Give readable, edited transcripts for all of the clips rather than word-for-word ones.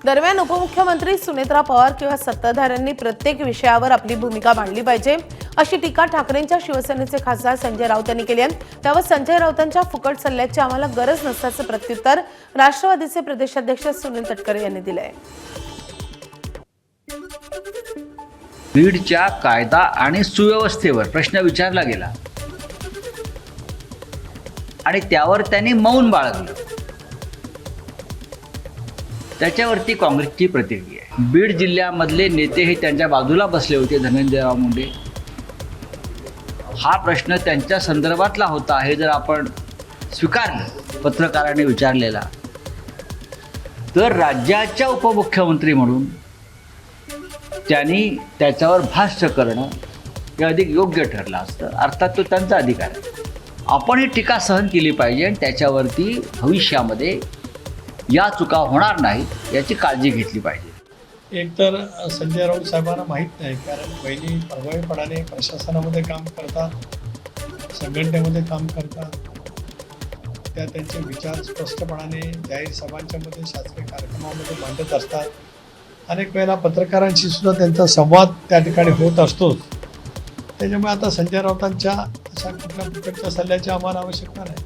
दरम्यान उपमुख्यमंत्री सुनेत्रा पवार किंवा सत्ताधाऱ्यांनी प्रत्येक विषयावर आपली भूमिका मांडली पाहिजे अशी टीका ठाकरेंच्या शिवसेनेचे खासदार संजय राऊत यांनी केली आहे। त्यावर संजय राऊतांच्या फुकट सल्ल्याची आम्हाला गरज नसल्याचं प्रत्युत्तर राष्ट्रवादीचे प्रदेशाध्यक्ष सुनील तटकरे यांनी दिले आहे। बीडच्या कायदा आणि सुव्यवस्थेवर प्रश्न विचारला गेला आणि त्यावर त्यांनी मौन बाळगलं। त्याच्यावरती काँग्रेसची प्रतिक्रिया आहे। बीड जिल्ह्यामधले नेते हे त्यांच्या बाजूला बसले होते। धनंजयराव मुंडे हा प्रश्न त्यांच्या संदर्भातला होता हे जर आपण स्वीकारलं पत्रकारांनी विचारलेला, तर राज्याच्या उपमुख्यमंत्री म्हणून त्यांनी त्याच्यावर भाष्य करणं हे अधिक योग्य ठरलं असतं। अर्थात तो त्यांचा अधिकार आहे। आपण ही टीका सहन केली पाहिजे आणि त्याच्यावरती भविष्यामध्ये या चुका होणार नाहीत याची काळजी घेतली पाहिजे। एक तर संजय राऊत साहेबांना माहीत नाही, कारण वहिनी प्रभावीपणाने प्रशासनामध्ये काम करतात, संघटनेमध्ये काम करतात, त्या त्यांचे विचार स्पष्टपणाने जाहीर सभांच्या मध्ये शासकीय कार्यक्रमामध्ये मांडत असतात। अनेक वेळेला पत्रकारांशी सुद्धा त्यांचा संवाद त्या ठिकाणी होत असतोच। त्याच्यामुळे आता संजय राऊतांच्या अशा कुठल्या प्रकारच्या सल्ल्याची आम्हाला आवश्यकता नाही।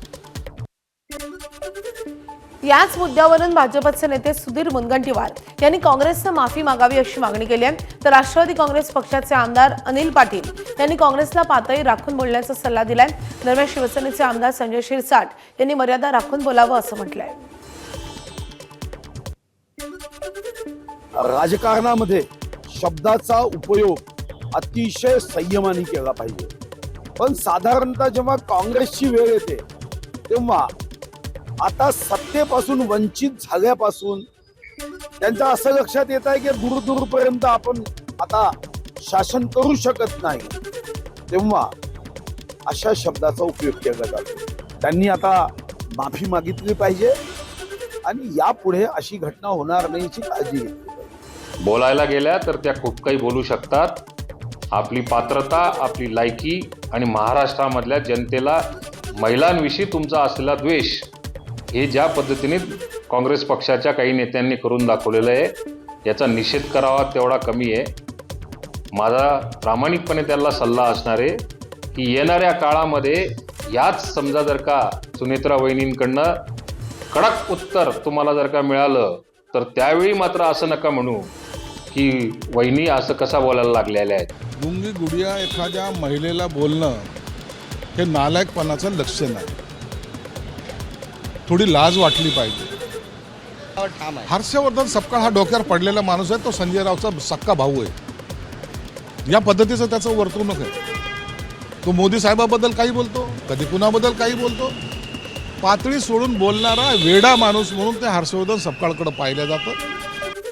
याच मुद्द्यावरून भाजपचे नेते सुधीर मुनगंटीवार यांनी काँग्रेसने माफी मागावी अशी मागणी केली आहे। तर राष्ट्रवादी काँग्रेस पक्षाचे आमदार अनिल पाटील यांनी काँग्रेसला पातळी राखून बोलण्याचा सल्ला दिलाय। दरम्यान शिवसेनेचे आमदार संजय शिरसाट यांनी मर्यादा राखून बोलावं असं म्हटलंय। राजकारणामध्ये शब्दाचा उपयोग अतिशय संयमाने केला पाहिजे, पण साधारणतः जेव्हा काँग्रेसची वेळ येते तेव्हा आता सत्तेपासून वंचित झाल्यापासून त्यांचं असं लक्षात येत आहे की दूरपर्यंत आपण आता शासन करू शकत नाही, तेव्हा अशा शब्दाचा उपयोग केला जातो। त्यांनी आता माफी मागितली पाहिजे आणि यापुढे अशी घटना होणार नाही याची काळजी घेतली पाहिजे। बोलायला गेल्या तर त्या खूप काही बोलू शकतात। आपली पात्रता, आपली लायकी आणि महाराष्ट्रामधल्या जनतेला महिलांविषयी तुमचा असलेला द्वेष हे ज्या पद्धतीने काँग्रेस पक्षाच्या काही नेत्यांनी करून दाखवलेलं आहे याचा निषेध करावा तेवढा कमी आहे। माझा प्रामाणिकपणे त्यांना सल्ला असणार आहे की येणाऱ्या काळामध्ये याच समजा जर का सुनेत्रा वहिनींकडनं कडक उत्तर तुम्हाला जर का मिळालं तर त्यावेळी मात्र असं नका म्हणू की वहिनी असं कसा बोलायला लागलेल्या आहेत। गुंगी गुडिया एखाद्या महिलेला बोलणं हे नालायकपणाचं लक्षण आहे। थोडी लाज वाटली पाहिजे। हर्षवर्धन सपकाळ हा डोक्यावर पडलेला माणूस आहे, तो संजय राऊतचा सक्का भाऊ आहे। या पद्धतीचं त्याचं वर्तणूक आहे। तो मोदी साहेबाबद्दल काही बोलतो, कधी कुणाबद्दल काही बोलतो। पातळी सोडून बोलणारा वेडा माणूस म्हणून ते हर्षवर्धन सपकाळकडे पाहिलं जातं।